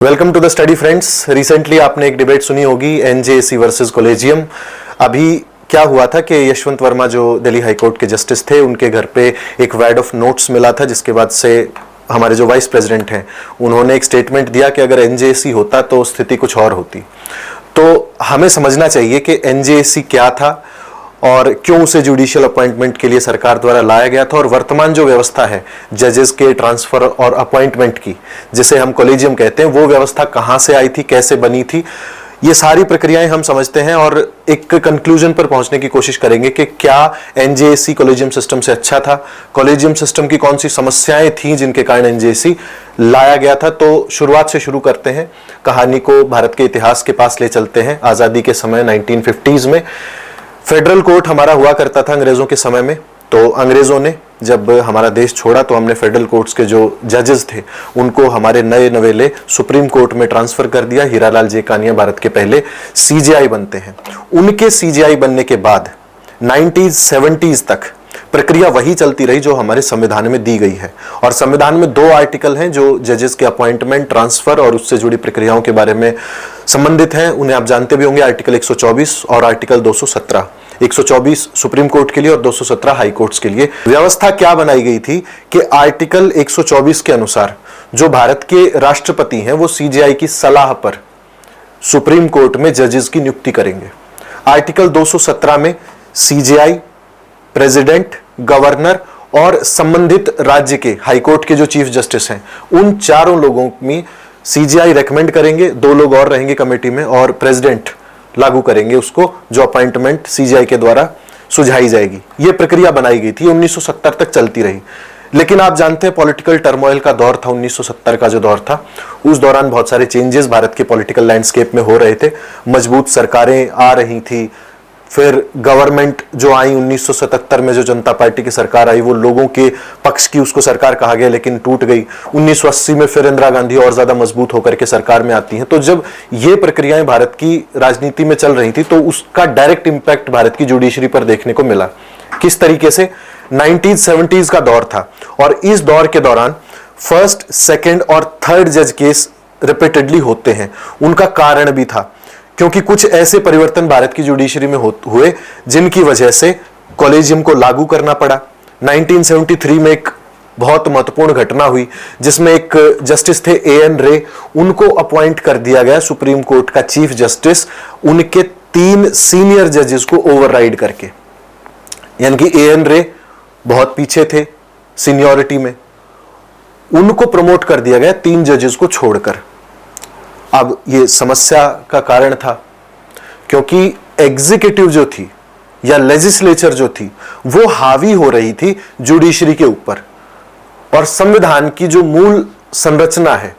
Welcome to the study friends. Recently आपने एक debate सुनी होगी एनजेएसी वर्सेस कॉलेजियम। अभी क्या हुआ था कि यशवंत वर्मा जो दिल्ली हाई कोर्ट के जस्टिस थे, उनके घर पे एक वैड ऑफ नोट्स मिला था, जिसके बाद से हमारे जो वाइस प्रेसिडेंट हैं उन्होंने एक स्टेटमेंट दिया कि अगर एनजेएसी होता तो स्थिति कुछ और होती। तो हमें समझना चाहिए कि एनजेएसी क्या था और क्यों उसे जुडिशियल अपॉइंटमेंट के लिए सरकार द्वारा लाया गया था, और वर्तमान जो व्यवस्था है जजेस के ट्रांसफर और अपॉइंटमेंट की, जिसे हम कॉलेजियम कहते हैं, वो व्यवस्था कहां से आई थी, कैसे बनी थी, ये सारी प्रक्रियाएं हम समझते हैं और एक कंक्लूजन पर पहुंचने की कोशिश करेंगे कि क्या एनजेएसी कॉलेजियम सिस्टम से अच्छा था, कॉलेजियम सिस्टम की कौन सी समस्याएं थीं जिनके कारण एनजेएसी लाया गया था। तो शुरुआत से शुरू करते हैं, कहानी को भारत के इतिहास के पास ले चलते हैं। आजादी के समय 1950s में फेडरल कोर्ट हमारा हुआ करता था अंग्रेजों के समय में। तो अंग्रेजों ने जब हमारा देश छोड़ा तो हमने फेडरल कोर्ट्स के जो जजेस थे उनको हमारे नए नवेले सुप्रीम कोर्ट में ट्रांसफर कर दिया। हीरालाल जेकानिया भारत के पहले सीजेआई बनते हैं। उनके सीजेआई बनने के बाद 1970s तक प्रक्रिया वही चलती रही जो हमारे संविधान में दी गई है। और संविधान में 2 आर्टिकल हैं जो जजेस के अपॉइंटमेंट, ट्रांसफर और उससे जुड़ी प्रक्रियाओं के बारे में संबंधित हैं। उन्हें आप जानते भी होंगे, आर्टिकल 124 और आर्टिकल 217। 124 सुप्रीम कोर्ट के लिए और 217 हाई कोर्ट्स के लिए। व्यवस्था क्या बनाई गई थी कि आर्टिकल 124 के अनुसार जो भारत के राष्ट्रपति हैं वो सीजेआई की सलाह पर सुप्रीम कोर्ट में जजेस की नियुक्ति करेंगे। आर्टिकल 217 में सीजेआई, प्रेसिडेंट, गवर्नर और संबंधित राज्य के हाईकोर्ट के जो चीफ जस्टिस हैं, उन चारों लोगों में सीजेआई रेकमेंड करेंगे, 2 लोग और रहेंगे कमेटी में, और प्रेसिडेंट लागू करेंगे उसको, जो अपॉइंटमेंट सीजेआई के द्वारा सुझाई जाएगी। यह प्रक्रिया बनाई गई थी, 1970 तक चलती रही। लेकिन आप जानते हैं पॉलिटिकल टर्मोइल का दौर था, 1970 का जो दौर था, उस दौरान बहुत सारे चेंजेस भारत के पॉलिटिकल लैंडस्केप में हो रहे थे। मजबूत सरकारें आ रही थी, फिर गवर्नमेंट जो आई 1977 में, जो जनता पार्टी की सरकार आई, वो लोगों के पक्ष की उसको सरकार कहा गया लेकिन टूट गई। 1980 में फिर इंदिरा गांधी और ज्यादा मजबूत होकर के सरकार में आती हैं। तो जब ये प्रक्रियाएं भारत की राजनीति में चल रही थी तो उसका डायरेक्ट इंपैक्ट भारत की जुडिशरी पर देखने को मिला। किस तरीके से? 1970s का दौर था और इस दौर के दौरान फर्स्ट, सेकेंड और थर्ड जज केस रिपीटेडली होते हैं। उनका कारण भी था क्योंकि कुछ ऐसे परिवर्तन भारत की जुडिशरी में हुए जिनकी वजह से कॉलेजियम को लागू करना पड़ा। 1973 में एक बहुत महत्वपूर्ण घटना हुई जिसमें एक जस्टिस थे एएन रे, उनको अपॉइंट कर दिया गया सुप्रीम कोर्ट का चीफ जस्टिस, उनके 3 सीनियर जजेस को ओवरराइड करके। यानी कि एएन रे बहुत पीछे थे सीनियरिटी में, उनको प्रमोट कर दिया गया 3 जजेस को छोड़कर। अब ये समस्या का कारण था क्योंकि एग्जीक्यूटिव जो थी या लेजिस्लेचर जो थी वो हावी हो रही थी जुडिशरी के ऊपर, और संविधान की जो मूल संरचना है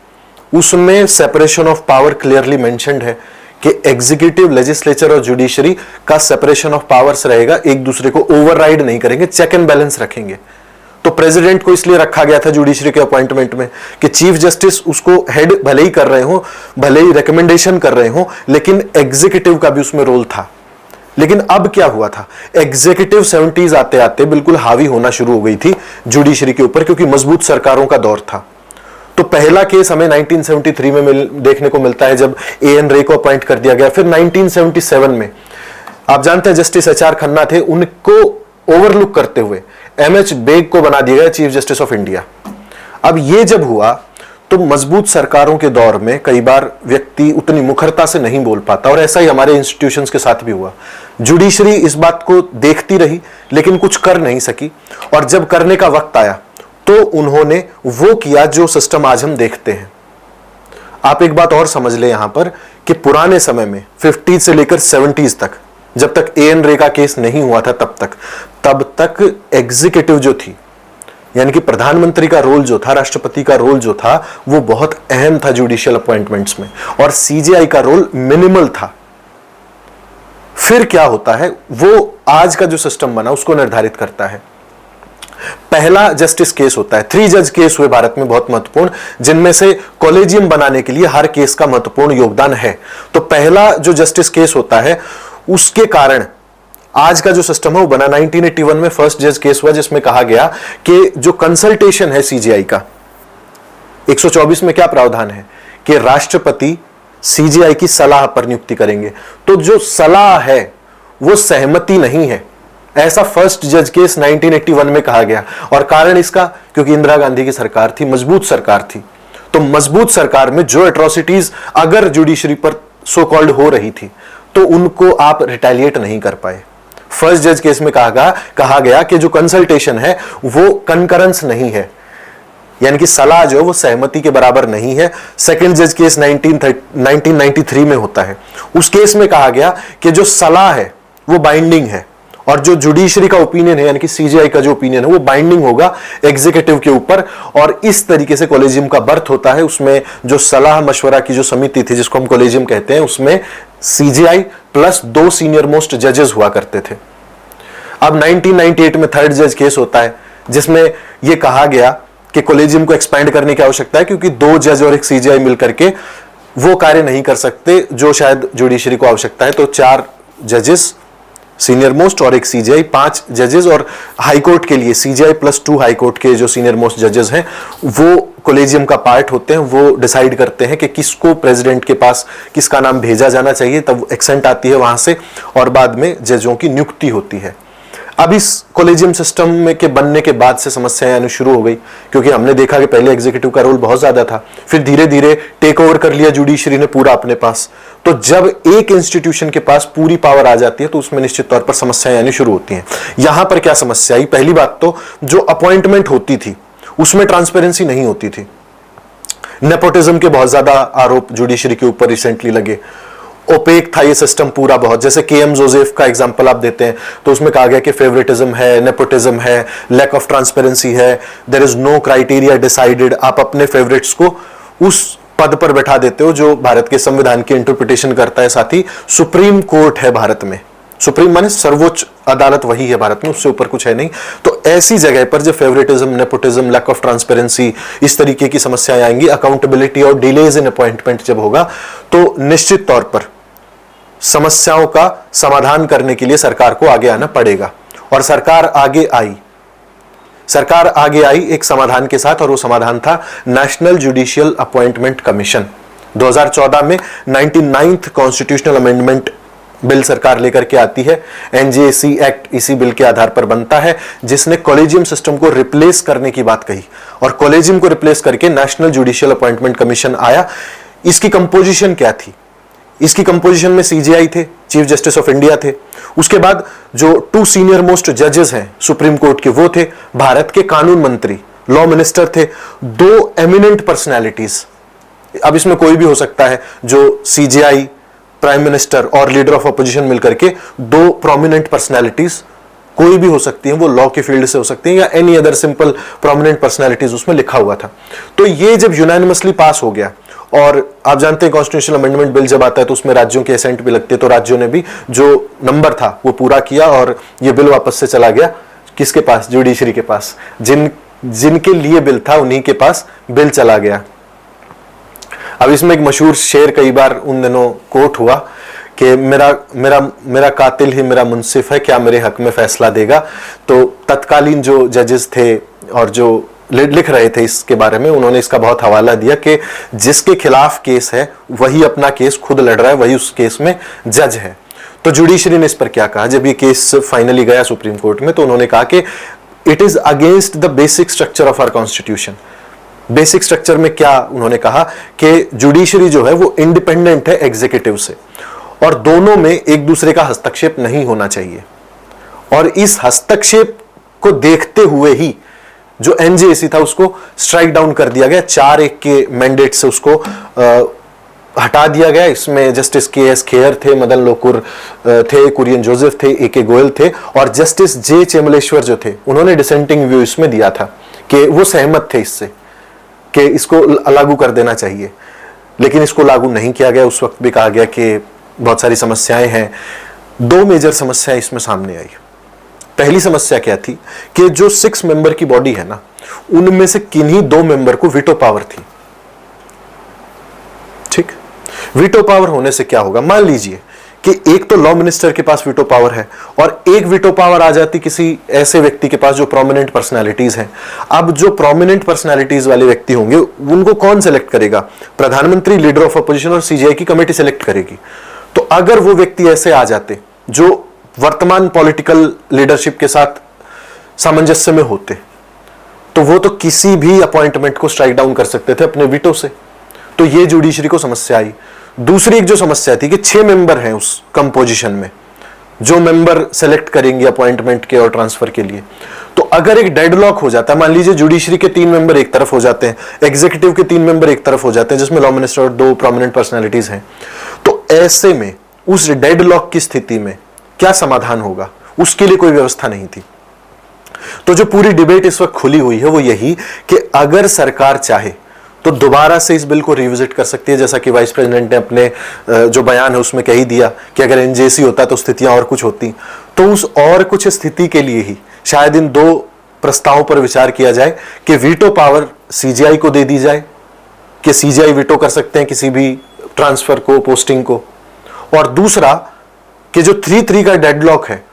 उसमें separation of power clearly mentioned है कि एग्जीक्यूटिव, लेजिस्लेचर और जुडिशरी का सेपरेशन ऑफ पावर्स रहेगा, एक दूसरे को ओवरराइड नहीं करेंगे, चेक एंड बैलेंस रखेंगे। तो प्रेसिडेंट को इसलिए रखा गया था जुडिशरी के अपॉइंटमेंट में कि चीफ जस्टिस उसको हेड भले ही कर रहे हो, भले ही रिकमेंडेशन कर रहे हो, लेकिन एग्जीक्यूटिव का भी उसमें रोल था। लेकिन अब क्या हुआ था, एग्जीक्यूटिव 70s आते आते बिल्कुल हावी होना शुरू हो गई थी जुडिशरी के ऊपर, क्योंकि मजबूत सरकारों का दौर था। तो पहला केस हमें 1973 में देखने को मिलता है जब एएन रे को अपॉइंट कर दिया गया। फिर 1977 में आप जानते हैं जस्टिस एचआर खन्ना थे, उनको ओवरलुक करते हुए एमएच बेग को बना दिया गया चीफ जस्टिस ऑफ इंडिया। अब ये जब हुआ तो मजबूत सरकारों के दौर में कई बार व्यक्ति उतनी मुखरता से नहीं बोल पाता, और ऐसा ही हमारे इंस्टीट्यूशंस के साथ भी हुआ। जुडिशरी इस बात को देखती रही लेकिन कुछ कर नहीं सकी, और जब करने का वक्त आया तो उन्होंने वो किया जो सिस्टम आज हम देखते हैं। आप एक बात और समझ ले यहां पर कि पुराने समय में 50 से लेकर 70s तक, जब तक एएन रे का केस नहीं हुआ था तब तक एग्जीक्यूटिव जो थी, यानी कि प्रधानमंत्री का रोल जो था, राष्ट्रपति का रोल जो था, वो बहुत अहम था जुडिशियल अपॉइंटमेंट्स में, और सीजेआई का रोल मिनिमल था। फिर क्या होता है, वो आज का जो सिस्टम बना उसको निर्धारित करता है। पहला जस्टिस केस होता है, 3 जज केस हुए भारत में बहुत महत्वपूर्ण, जिनमें से कॉलेजियम बनाने के लिए हर केस का महत्वपूर्ण योगदान है। तो पहला जो जस्टिस केस होता है उसके कारण आज का जो सिस्टम है वो बना। 1981 में फर्स्ट जज केस हुआ जिसमें कहा गया कि जो कंसल्टेशन है सीजेआई का, 124 में क्या प्रावधान है कि राष्ट्रपति सीजेआई की सलाह पर नियुक्ति करेंगे। तो जो सलाह है वो सहमति नहीं है, ऐसा फर्स्ट जज केस 1981 में कहा गया। और कारण इसका, क्योंकि इंदिरा गांधी की सरकार थी, मजबूत सरकार थी। तो मजबूत सरकार में जो एट्रोसिटीज अगर जुडिशरी पर सो कॉल्ड हो रही थी तो उनको आप रिटेलिएट नहीं कर पाए। फर्स्ट जज केस में कहा गया कि जो कंसल्टेशन है वो कंकरेंस नहीं है, यानी कि सलाह जो वो सहमति के बराबर नहीं है। सेकंड जज केस 1993 में होता है। उस केस में कहा गया कि जो सलाह है वो बाइंडिंग है और जो जुडिशरी का ओपिनियन है, यानी कि सीजीआई का जो ओपिनियन है वो बाइंडिंग होगा एग्जीक्यूटिव के ऊपर। और इस तरीके से कॉलेजियम का बर्थ होता है। उसमें जो सलाह मशवरा की जो समिति थी, जिसको हम कॉलेजियम कहते हैं, उसमें सीजीआई प्लस 2 सीनियर मोस्ट जजेस हुआ करते थे। अब 1998 में थर्ड जज केस होता है, जिसमें यह कहा गया कि कॉलेजियम को एक्सपैंड करने की आवश्यकता है, क्योंकि 2 जज और एक सीजीआई मिलकर के वो कार्य नहीं कर सकते जो शायद जुडिशरी को आवश्यकता है। तो 4 जजेस सीनियर मोस्ट और एक सीजीआई, 5 जजेस। और हाईकोर्ट के लिए सीजीआई प्लस 2 हाईकोर्ट के जो सीनियर मोस्ट जजेस हैं वो कॉलेजियम का पार्ट होते हैं। वो डिसाइड करते हैं कि किसको प्रेसिडेंट के पास किसका नाम भेजा जाना चाहिए, तब एक्सेंट आती है वहां से और बाद में जजों की नियुक्ति होती है। अब इस कॉलेजियम सिस्टम में के बनने के बाद से समस्याएं आनी शुरू हो गई, क्योंकि हमने देखा कि पहले एग्जीक्यूटिव का रोल बहुत ज्यादा था, फिर धीरे धीरे टेक ओवर कर लिया जुडिशरी ने पूरा अपने पास। तो जब एक इंस्टीट्यूशन के पास पूरी पावर आ जाती है तो उसमें निश्चित तौर पर समस्याएं आनी शुरू होती हैं। यहां पर क्या समस्या आई? पहली बात तो जो अपॉइंटमेंट होती थी उसमें ट्रांसपेरेंसी नहीं होती थी। नेपोटिज्म के बहुत ज्यादा आरोप जुडिशरी के ऊपर रिसेंटली लगे। ओपेक था ये सिस्टम पूरा बहुत। जैसे केएम जोसेफ का एग्जांपल आप देते हैं तो उसमें कहा गया कि फेवरेटिज्म है, नेपोटिज्म है, लैक ऑफ ट्रांसपेरेंसी है, there is no criteria decided. आप अपने फेवरेट्स को उस पद पर बैठा देते हो जो भारत के संविधान की इंटरप्रिटेशन करता है। साथ ही सुप्रीम कोर्ट है भारत में, सुप्रीम माने सर्वोच्च अदालत वही है भारत में, उससे ऊपर कुछ है नहीं। तो ऐसी जगह पर जब favouritism, nepotism, lack of transparency, इस तरीके की समस्याएं आएंगी, अकाउंटेबिलिटी और डिलेज इन अपॉइंटमेंट जब होगा, तो निश्चित तौर पर समस्याओं का समाधान करने के लिए सरकार को आगे आना पड़ेगा। और सरकार आगे आई एक समाधान के साथ, और वो समाधान था नेशनल जुडिशियल अपॉइंटमेंट कमीशन। 2014 में 99th कॉन्स्टिट्यूशनल अमेंडमेंट बिल सरकार लेकर के आती है। एनजेसी एक्ट इसी बिल के आधार पर बनता है, जिसने कॉलेजियम सिस्टम को रिप्लेस करने की बात कही और कॉलेजियम को रिप्लेस करके नेशनल जुडिशियल अपॉइंटमेंट कमीशन आया। इसकी कंपोजिशन क्या थी? इसकी कंपोजिशन में सीजीआई थे, चीफ जस्टिस ऑफ इंडिया थे। उसके बाद जो 2 सीनियर मोस्ट जजेस हैं सुप्रीम कोर्ट के, वो थे भारत के कानून मंत्री, लॉ मिनिस्टर थे। 2 एमिनेंट पर्सनैलिटीज, अब इसमें कोई भी हो सकता है, जो सीजीआई, प्राइम मिनिस्टर और लीडर ऑफ अपोजिशन मिलकर के 2 प्रोमिनेंट पर्सनैलिटीज कोई भी हो सकती हैं, वो लॉ के फील्ड से हो सकती हैं या any other simple prominent personalities, उसमें लिखा हुआ था। तो ये जब यूनानिमसली पास हो गया, और आप जानते हैं कॉन्स्टिट्यूशनल अमेंडमेंट बिल जब आता है तो उसमें राज्यों के एसेंट भी लगते हैं, तो राज्यों ने भी जो नंबर था वो पूरा किया और ये बिल वापस से चला गया किसके पास? जुडिशरी के पास। जिनके लिए बिल था उन्हीं के पास बिल चला गया। अब इसमें एक मशहूर शेर कई बार उन दिनों कोट हुआ कि मेरा कातिल ही मेरा मुंसिफ है, क्या मेरे हक में फैसला देगा। तो तत्कालीन जो जजेस थे और जो लिख रहे थे इसके बारे में, उन्होंने इसका बहुत हवाला दिया कि जिसके खिलाफ केस है वही अपना केस खुद लड़ रहा है, वही उस केस में जज है। तो जुडिशरी ने इस पर क्या कहा? जब ये केस फाइनली गया सुप्रीम कोर्ट में तो उन्होंने कहा कि it is against the basic structure of our constitution. Basic structure में क्या उन्होंने कहा कि जुडिशरी जो है वो इंडिपेंडेंट है एग्जीक्यूटिव से, और दोनों में एक दूसरे का हस्तक्षेप नहीं होना चाहिए। और इस हस्तक्षेप को देखते हुए ही जो एनजेसी था उसको स्ट्राइक डाउन कर दिया गया, 4-1 के मैंडेट से उसको हटा दिया गया। इसमें जस्टिस के.एस. खेयर थे, मदन लोकुर थे, कुरियन जोसेफ थे, ए.के. गोयल थे, और जस्टिस जे. चेमलेश्वर जो थे उन्होंने डिसेंटिंग व्यू इसमें दिया था कि वो सहमत थे इससे कि इसको लागू कर देना चाहिए, लेकिन इसको लागू नहीं किया गया। उस वक्त भी कहा गया कि बहुत सारी समस्याएं हैं। 2 मेजर समस्याएं इसमें सामने आई। पहली समस्या क्या थी कि जो 6 मेंबर की बॉडी है ना, उनमें से किन्हीं 2 मेंबर को वीटो पावर थी। ठीक, वीटो पावर होने से क्या होगा? मान लीजिए कि एक तो लॉ मिनिस्टर के पास वीटो पावर है और एक वीटो पावर आ जाती किसी ऐसे व्यक्ति के पास जो प्रोमिनेंट पर्सनालिटीज हैं। अब जो प्रोमिनेंट पर्सनालिटीज वाले व्यक्ति होंगे उनको कौन सेलेक्ट करेगा? प्रधानमंत्री, लीडर ऑफ अपोजिशन और सीजीआई की कमेटी सेलेक्ट करेगी। तो अगर वो व्यक्ति ऐसे आ जाते जो वर्तमान पॉलिटिकल लीडरशिप के साथ सामंजस्य में होते, तो वो तो किसी भी अपॉइंटमेंट को स्ट्राइक डाउन कर सकते थे अपने वीटो से। तो ये जुडिशरी को समस्या आई। दूसरी एक जो समस्या थी कि 6 मेंबर हैं उस कंपोजिशन में, जो मेंबर सेलेक्ट करेंगे अपॉइंटमेंट के और ट्रांसफर के लिए। तो अगर एक डेडलॉक हो जाता है, मान लीजिए जुडिशरी के 3 मेंबर एक तरफ हो जाते हैं, एग्जीक्यूटिव के 3 मेंबर एक तरफ हो जाते हैं, जिसमें लॉ मिनिस्टर और 2 प्रोमिनेंट पर्सनालिटीज हैं, तो ऐसे में उस डेडलॉक की स्थिति में क्या समाधान होगा, उसके लिए कोई व्यवस्था नहीं थी। तो जो पूरी डिबेट इस वक्त खुली हुई है वो यही कि अगर सरकार चाहे तो दोबारा से इस बिल को रिविजिट कर सकती है, जैसा कि वाइस प्रेसिडेंट ने अपने जो बयान है उसमें कह ही दिया कि अगर एनजेसी होता तो स्थितियां और कुछ होती। तो उस और कुछ स्थिति के लिए ही शायद इन 2 प्रस्तावों पर विचार किया जाए कि वीटो पावर सीजीआई को दे दी जाए, कि सीजीआई वीटो कर सकते हैं किसी भी ट्रांसफर को, पोस्टिंग को, और दूसरा कि जो 3-3 का डेडलॉक है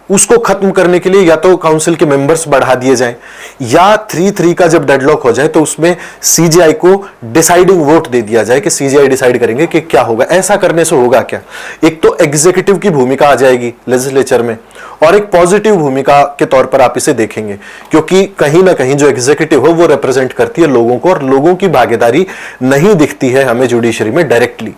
उसको खत्म करने के लिए या तो काउंसिल के मेंबर्स बढ़ा दिए जाएं, या 3-3 का जब डेडलॉक हो जाए तो उसमें सीजीआई को डिसाइडिंग वोट दे दिया जाए कि सीजीआई डिसाइड करेंगे कि क्या होगा। ऐसा करने से होगा क्या? एक तो एग्जीक्यूटिव की भूमिका आ जाएगी लेजिस्लेचर में, और एक पॉजिटिव भूमिका के तौर पर आप इसे देखेंगे, क्योंकि कहीं ना कहीं जो एग्जीक्यूटिव हो वो रिप्रेजेंट करती है लोगों को, और लोगों की भागीदारी नहीं दिखती है हमें जुडिशरी में डायरेक्टली।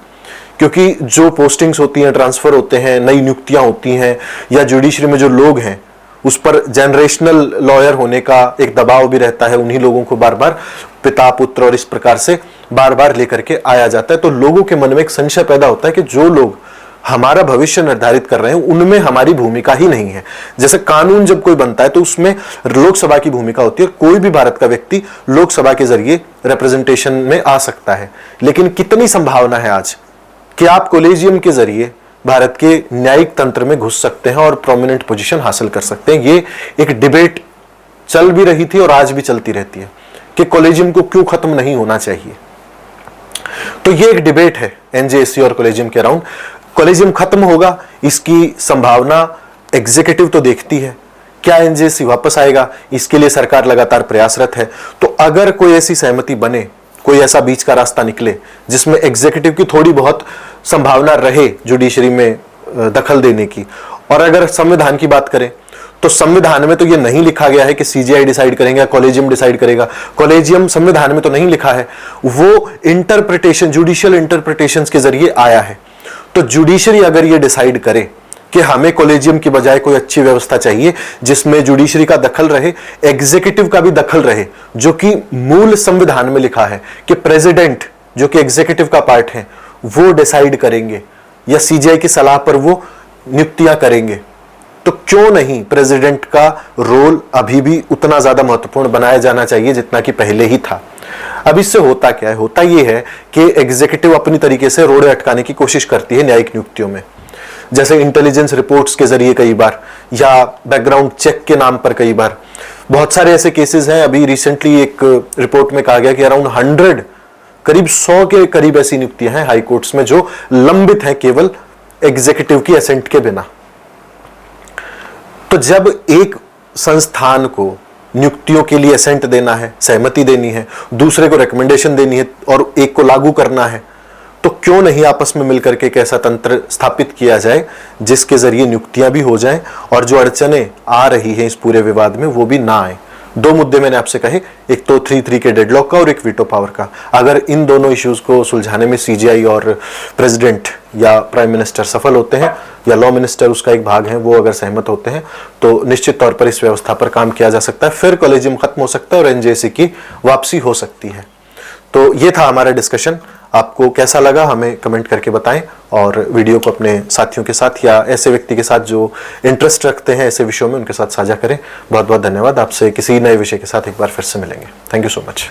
क्योंकि जो पोस्टिंग्स होती हैं, ट्रांसफर होते हैं, नई नियुक्तियां होती हैं, या जुडिशरी में जो लोग हैं उस पर जनरेशनल लॉयर होने का एक दबाव भी रहता है, उन्हीं लोगों को बार बार पिता पुत्र और इस प्रकार से बार बार लेकर के आया जाता है। तो लोगों के मन में एक संशय पैदा होता है कि जो लोग हमारा भविष्य निर्धारित कर रहे हैं उनमें हमारी भूमिका ही नहीं है। जैसे कानून जब कोई बनता है तो उसमें लोकसभा की भूमिका होती है, कोई भी भारत का व्यक्ति लोकसभा के जरिए रिप्रेजेंटेशन में आ सकता है, लेकिन कितनी संभावना है आज कि आप कॉलेजियम के जरिए भारत के न्यायिक तंत्र में घुस सकते हैं और प्रोमिनेंट पोजीशन हासिल कर सकते हैं। ये एक डिबेट चल भी रही थी और आज भी चलती रहती है कि कॉलेजियम को क्यों खत्म नहीं होना चाहिए। तो ये एक डिबेट है एनजेएससी और कॉलेजियम के अराउंड। कॉलेजियम खत्म होगा इसकी संभावना एग्जीक्यूटिव तो देखती है, क्या एनजेएससी वापस आएगा इसके लिए सरकार लगातार प्रयासरत है। तो अगर कोई ऐसी सहमति बने, कोई ऐसा बीच का रास्ता निकले जिसमें एग्जीक्यूटिव की थोड़ी बहुत संभावना रहे जुडिशरी में दखल देने की, और अगर संविधान की बात करें तो संविधान में तो ये नहीं लिखा गया है कि सीजीआई डिसाइड करेंगे, कॉलेजियम डिसाइड करेगा। कॉलेजियम संविधान में तो नहीं लिखा है, वो इंटरप्रिटेशन, जुडिशियल इंटरप्रिटेशंस के जरिए आया है। तो जुडिशरी अगर ये डिसाइड करे कि हमें कॉलेजियम की बजाय कोई अच्छी व्यवस्था चाहिए जिसमें जुडिशरी का दखल रहे, एग्जीक्यूटिव का भी दखल रहे, जो कि मूल संविधान में लिखा है कि प्रेसिडेंट जो कि एग्जीक्यूटिव का पार्ट है वो डिसाइड करेंगे या सीजीआई की सलाह पर वो नियुक्तियां करेंगे, तो क्यों नहीं प्रेसिडेंट का रोल अभी भी उतना ज्यादा महत्वपूर्ण बनाया जाना चाहिए जितना कि पहले ही था। अब इससे होता क्या है? होता यह है कि एग्जीक्यूटिव अपनी तरीके से रोड़े अटकाने की कोशिश करती है न्यायिक नियुक्तियों में, जैसे इंटेलिजेंस रिपोर्ट्स के जरिए कई बार, या बैकग्राउंड चेक के नाम पर कई बार। बहुत सारे ऐसे केसेस हैं। अभी रिसेंटली एक रिपोर्ट में कहा गया कि अराउंड 100, करीब 100 के करीब ऐसी नियुक्तियां हैं हाई कोर्ट्स में जो लंबित हैं केवल एग्जीक्यूटिव की असेंट के बिना। तो जब एक संस्थान को नियुक्तियों के लिए असेंट देना है, सहमति देनी है, दूसरे को रिकमेंडेशन देनी है और एक को लागू करना है, तो क्यों नहीं आपस में मिलकर के एक ऐसा तंत्र स्थापित किया जाए जिसके जरिए नियुक्तियां भी हो जाएं और जो अड़चनें आ रही हैं इस पूरे विवाद में वो भी ना आए। 2 मुद्दे मैंने आपसे कहे, एक तो 3-3 के डेडलॉक का और एक वीटो पावर का। अगर इन दोनों इश्यूज को सुलझाने में सीजीआई और प्रेसिडेंट या प्राइम मिनिस्टर सफल होते हैं, या लॉ मिनिस्टर उसका एक भाग है, वो अगर सहमत होते हैं, तो निश्चित तौर पर इस व्यवस्था पर काम किया जा सकता है। फिर कॉलेजियम खत्म हो सकता है और एनजेएससी की वापसी हो सकती है। तो ये था हमारा डिस्कशन। आपको कैसा लगा हमें कमेंट करके बताएं, और वीडियो को अपने साथियों के साथ या ऐसे व्यक्ति के साथ जो इंटरेस्ट रखते हैं ऐसे विषयों में, उनके साथ साझा करें। बहुत बहुत धन्यवाद। आपसे किसी नए विषय के साथ एक बार फिर से मिलेंगे। Thank you so much.